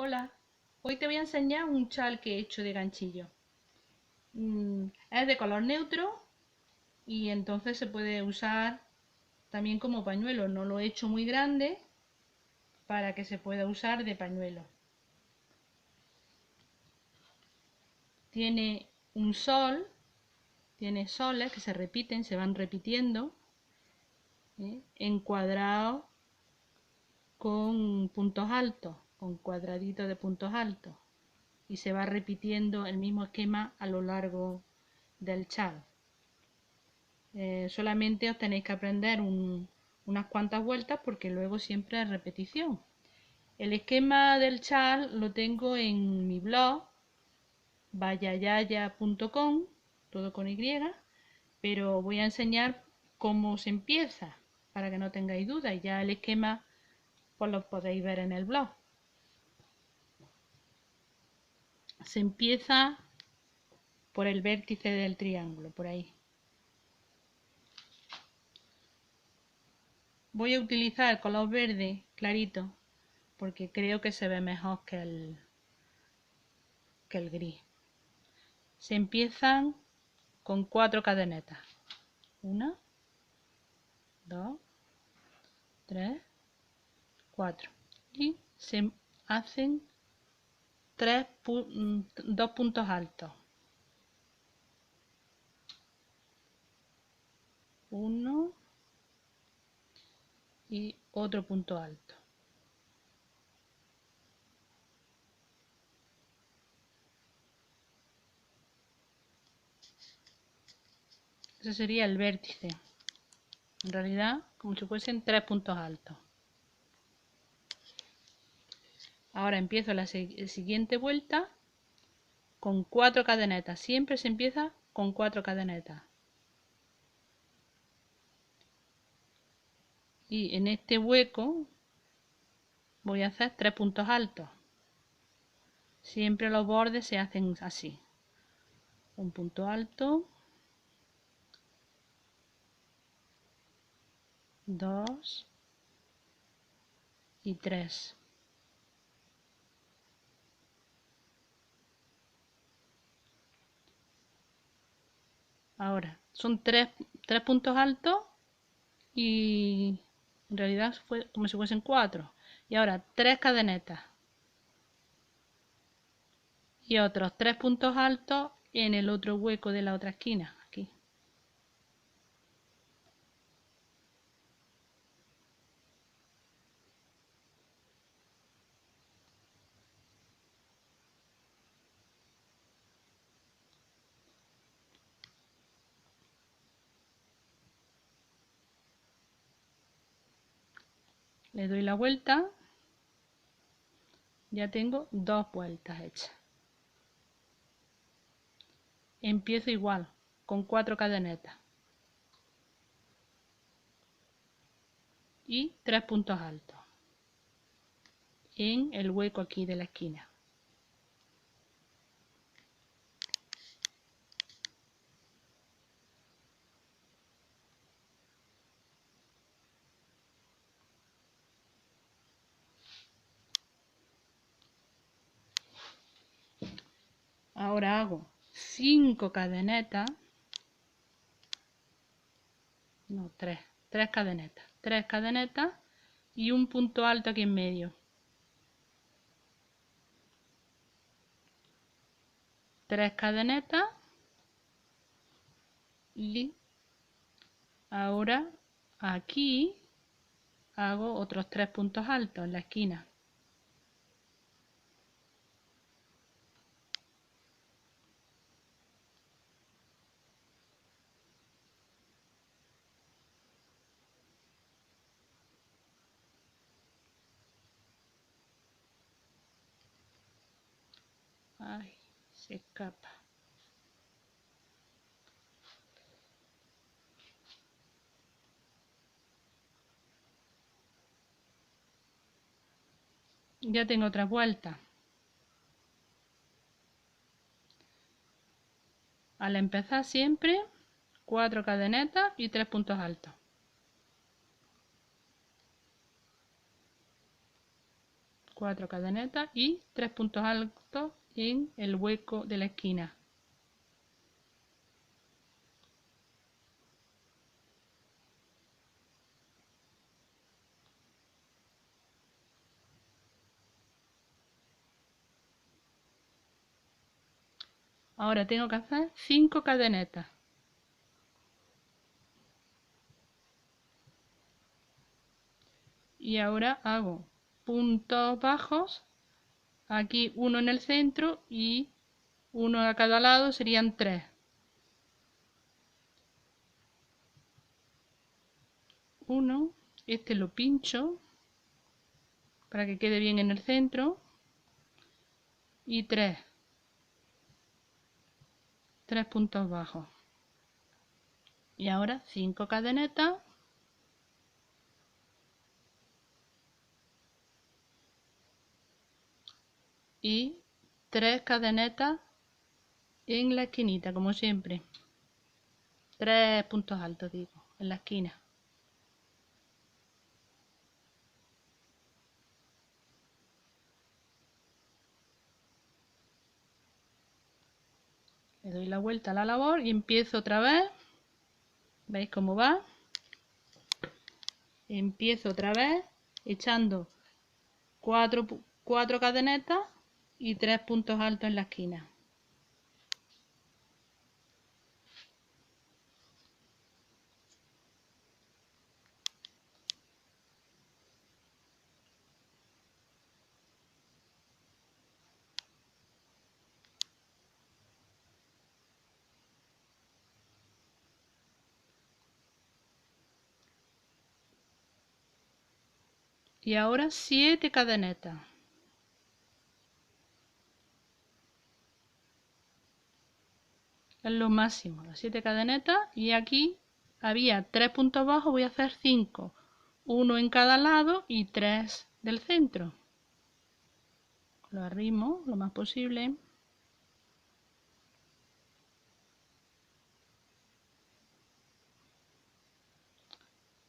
Hola, hoy te voy a enseñar un chal que he hecho de ganchillo. Es de color neutro y entonces se puede usar también como pañuelo. No lo he hecho muy grande para que se pueda usar de pañuelo. Tiene un sol, tiene soles que se repiten, se van repitiendo, encuadrados con puntos altos, con cuadraditos de puntos altos. Y se va repitiendo el mismo esquema a lo largo del chal. Solamente os tenéis que aprender unas cuantas vueltas porque luego siempre es repetición. El esquema del chal lo tengo en mi blog vayayaya.com, todo con Y, pero voy a enseñar cómo se empieza para que no tengáis dudas y ya el esquema pues lo podéis ver en el blog. Se empieza por el vértice del triángulo, por ahí. Voy a utilizar el color verde clarito porque creo que se ve mejor que el gris. Se empiezan con 4 cadenetas. 1, 2, 3, 4. Y se hacen 2 puntos altos. 1 y otro punto alto. Ese sería el vértice. En realidad, como si fuesen 3 puntos altos. Ahora empiezo la siguiente vuelta con 4 cadenetas. Siempre se empieza con 4 cadenetas. Y en este hueco voy a hacer 3 puntos altos. Siempre los bordes se hacen así. Un punto alto, 2 y 3. Ahora, son 3 puntos altos y en realidad fue como si fuesen 4. Y ahora 3 cadenetas. Y otros 3 puntos altos en el otro hueco de la otra esquina. Aquí. Le doy la vuelta. Ya tengo 2 vueltas hechas. Empiezo igual, con 4 cadenetas. Y 3 puntos altos. En el hueco aquí de la esquina. Ahora hago 5 cadenetas. No, 3 cadenetas. 3 cadenetas y un punto alto aquí en medio. 3 cadenetas y ahora aquí hago otros 3 puntos altos en la esquina. Ay, se escapa. Ya tengo otra vuelta. Al empezar siempre 4 cadenetas y 3 puntos altos. 4 cadenetas y 3 puntos altos en el hueco de la esquina. Ahora tengo que hacer 5 cadenetas. Y ahora hago puntos bajos, aquí uno en el centro y uno a cada lado, serían 3. Uno, este lo pincho para que quede bien en el centro, y 3 puntos bajos. Y ahora 5 cadenetas y 3 cadenetas en la esquinita, como siempre. 3 puntos altos, digo, en la esquina. Le doy la vuelta a la labor y empiezo otra vez. ¿Veis cómo va? Empiezo otra vez echando 4 cadenetas y 3 puntos altos en la esquina. Y ahora 7 cadenetas. Es lo máximo, las 7 cadenetas. Y aquí había 3 puntos bajos, voy a hacer 5. Uno en cada lado y 3 del centro. Lo arrimo lo más posible.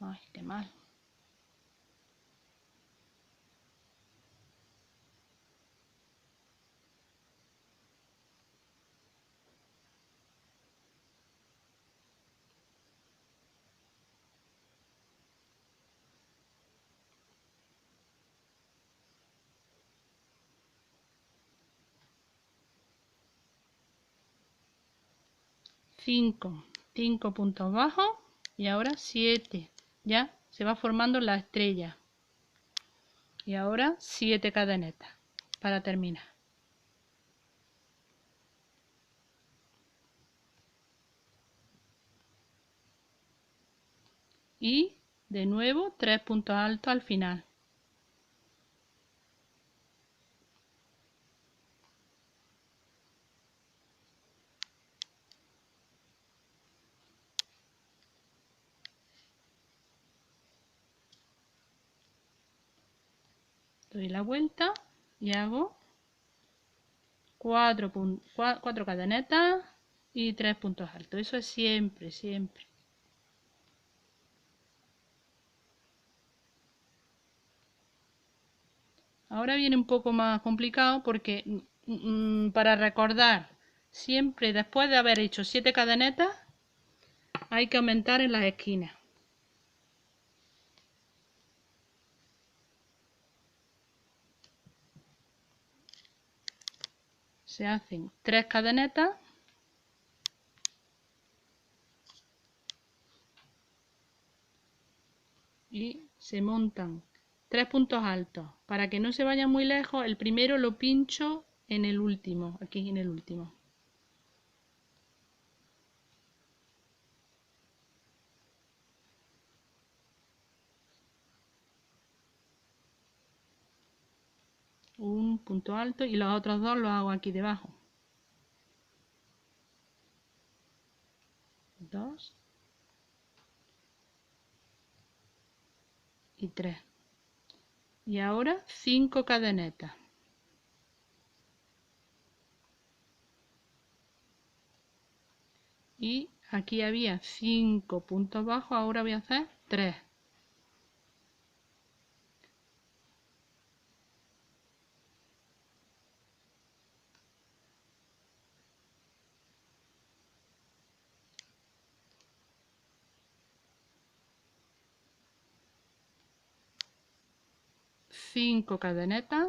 Ay, qué mal. Cinco puntos bajos y ahora 7. Ya se va formando la estrella. Y ahora 7 cadenetas para terminar. Y de nuevo 3 puntos altos al final. Doy la vuelta y hago 4 cadenetas y 3 puntos altos. Eso es siempre, siempre. Ahora viene un poco más complicado porque para recordar, siempre después de haber hecho 7 cadenetas, hay que aumentar en las esquinas. Se hacen 3 cadenetas y se montan 3 puntos altos. Para que no se vaya muy lejos, el primero lo pincho en el último, aquí en el último. Un punto alto y los otros dos los hago aquí debajo. 2 y 3. Y ahora 5 cadenetas. Y aquí había 5 puntos bajos, ahora voy a hacer 3. 5 cadenetas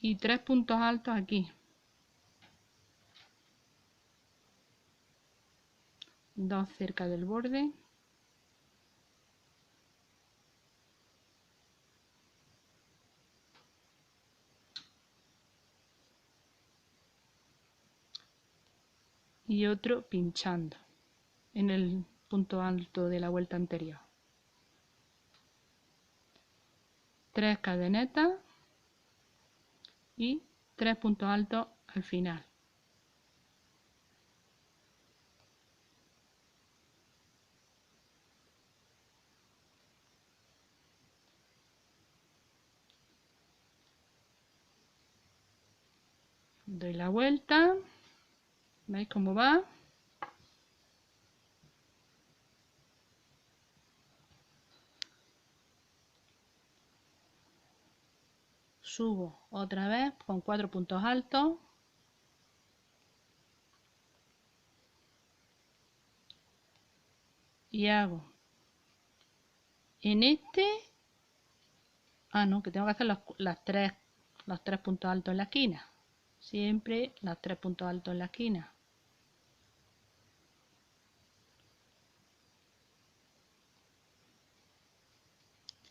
y 3 puntos altos aquí, 2 cerca del borde, y otro pinchando en el punto alto de la vuelta anterior. 3 cadenetas y 3 puntos altos al final. Doy la vuelta, ¿veis cómo va? Subo otra vez con 4 puntos altos y hago en este, no, que tengo que hacer los tres puntos altos en la esquina, siempre los 3 puntos altos en la esquina.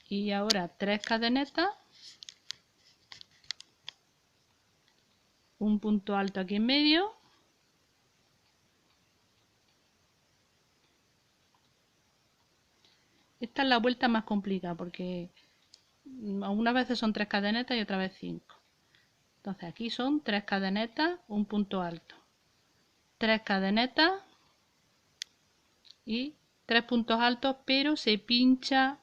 Y ahora 3 cadenetas, un punto alto aquí en medio, esta es la vuelta más complicada porque algunas veces son 3 cadenetas y otras veces 5. Entonces aquí son 3 cadenetas, un punto alto, 3 cadenetas y 3 puntos altos, pero se pincha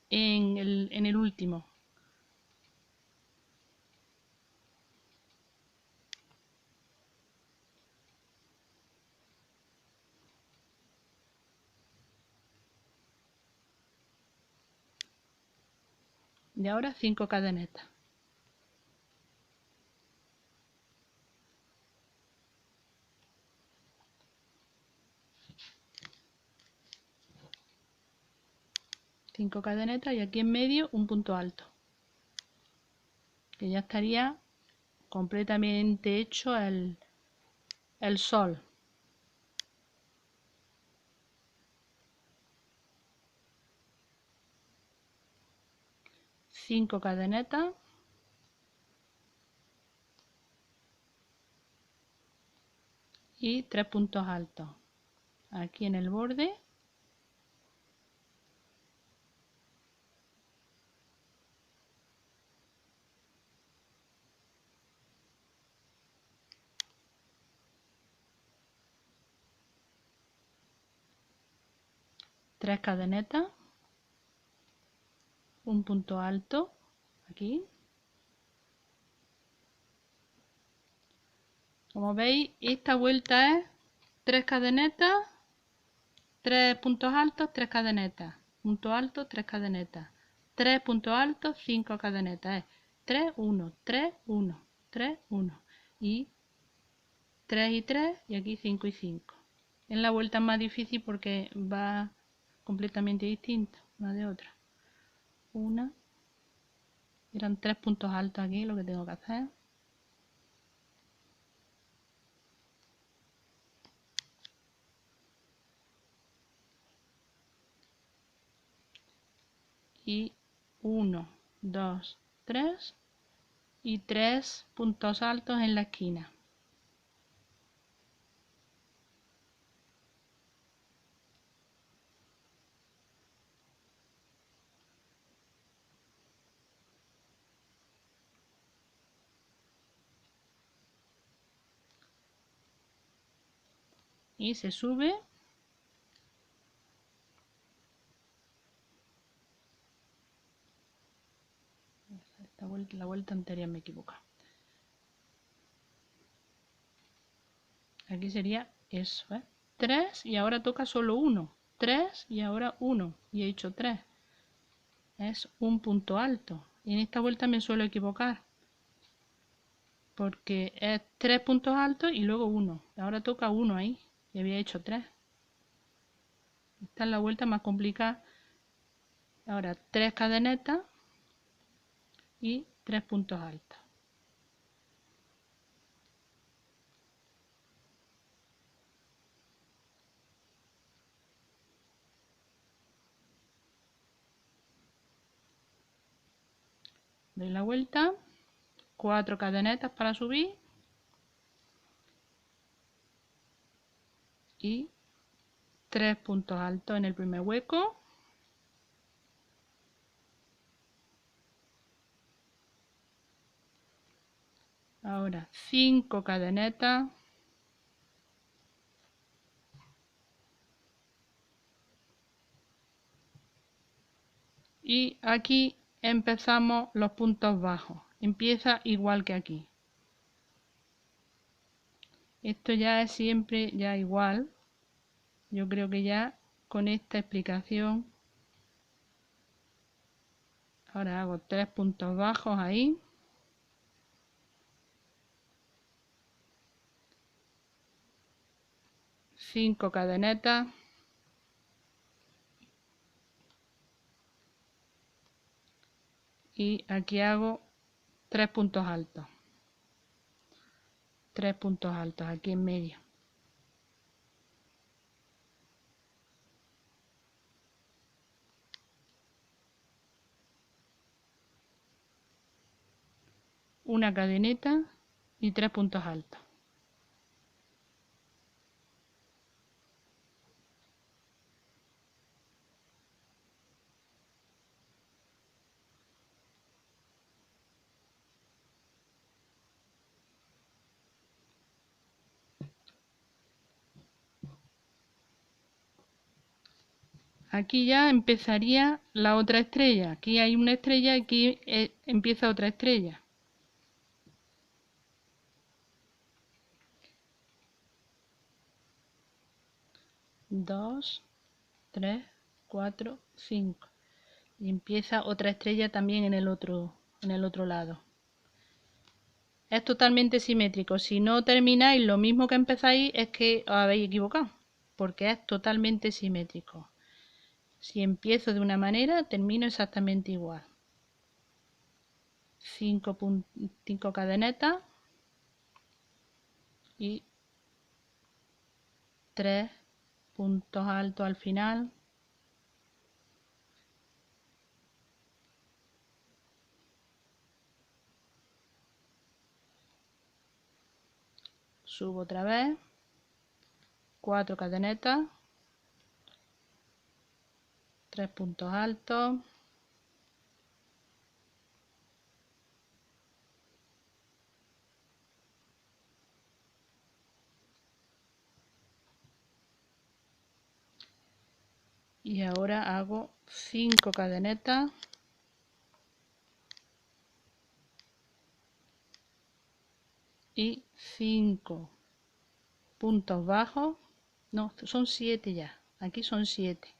en el último. Y ahora 5 cadenetas. Cinco cadenetas y aquí en medio un punto alto, que ya estaría completamente hecho el sol. Cinco cadenetas y 3 puntos altos aquí en el borde, tres cadenetas, un punto alto aquí. Como veis, esta vuelta es 3 cadenetas, 3 puntos altos, 3 cadenetas, punto alto, 3 cadenetas, 3 puntos altos, 5 cadenetas. Es 3, 1, 3, 1, 3, 1 y 3 y 3 y aquí 5 y 5. En la vuelta es más difícil porque va completamente distinta una de otra. Una, eran 3 puntos altos aquí lo que tengo que hacer. Y 1, 2, 3 y 3 puntos altos en la esquina. Y se sube la vuelta anterior me equivoco. Aquí sería eso, 3 y ahora toca solo 1, 3 y ahora 1 y he hecho 3. Es un punto alto y en esta vuelta me suelo equivocar porque es 3 puntos altos y luego 1. Ahora toca 1 ahí y había hecho 3. Esta es la vuelta más complicada Ahora 3 cadenetas y 3 puntos altos. Doy la vuelta, 4 cadenetas para subir y 3 puntos altos en el primer hueco. Ahora 5 cadenetas y aquí empezamos los puntos bajos. Empieza igual que aquí. Esto ya es siempre ya igual. Yo creo que ya con esta explicación. Ahora hago 3 puntos bajos ahí. Cinco cadenetas. Y aquí hago 3 puntos altos. 3 puntos altos aquí en medio. Una cadeneta y 3 puntos altos. Aquí ya empezaría la otra estrella. Aquí hay una estrella, aquí empieza otra estrella. Dos, 3, 4, 5. Y empieza otra estrella también en el otro lado. Es totalmente simétrico. Si no termináis lo mismo que empezáis, es que os habéis equivocado, porque es totalmente simétrico. Si empiezo de una manera, termino exactamente igual. 5 cadenetas y 3 puntos altos al final. Subo otra vez, 4 cadenetas, 3 puntos altos, y ahora hago 5 cadenetas y 5 puntos bajos. No, son 7 ya, aquí son 7.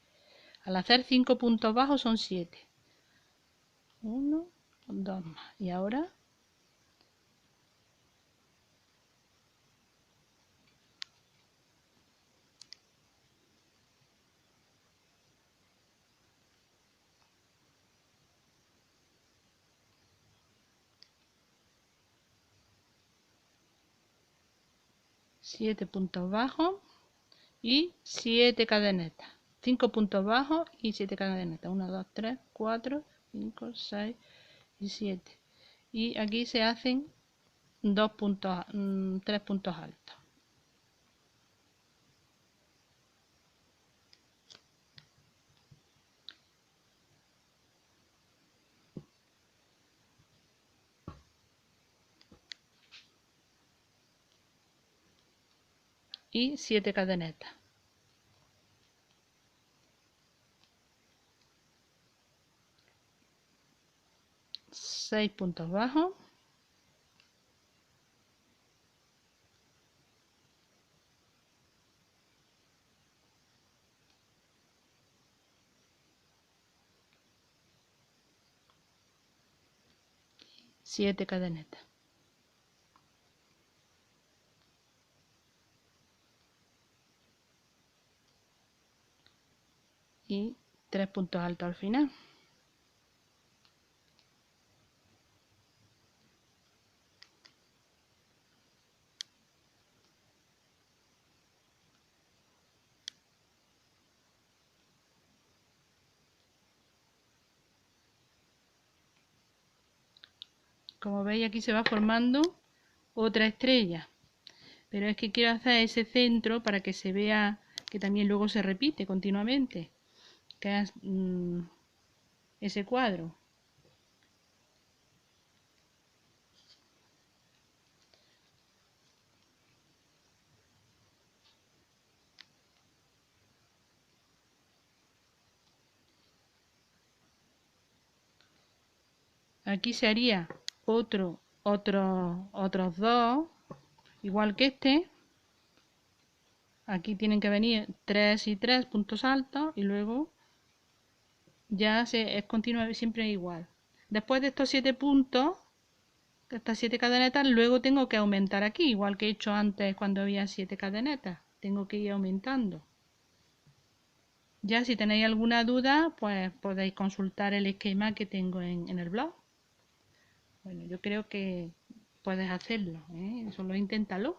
Al hacer 5 puntos bajos son 7. 1, 2 más. Y ahora 7 puntos bajos y 7 cadenetas. 5 puntos bajos y 7 cadenetas. 1, 2, 3, 4, 5, 6 y 7. Y aquí se hacen 3 puntos altos. Y 7 cadenetas. 6 puntos bajos. Siete cadenetas. Y 3 puntos altos al final. Como veis, aquí se va formando otra estrella, pero es que quiero hacer ese centro para que se vea que también luego se repite continuamente, que es ese cuadro. Aquí se haría otros dos, igual que este. Aquí tienen que venir 3 y 3 puntos altos y luego ya es continuo, siempre igual. Después de estos 7 puntos, estas 7 cadenetas, luego tengo que aumentar aquí, igual que he hecho antes cuando había 7 cadenetas. Tengo que ir aumentando. Ya si tenéis alguna duda, pues podéis consultar el esquema que tengo en el blog. Bueno, yo creo que puedes hacerlo, ¿eh? Solo inténtalo.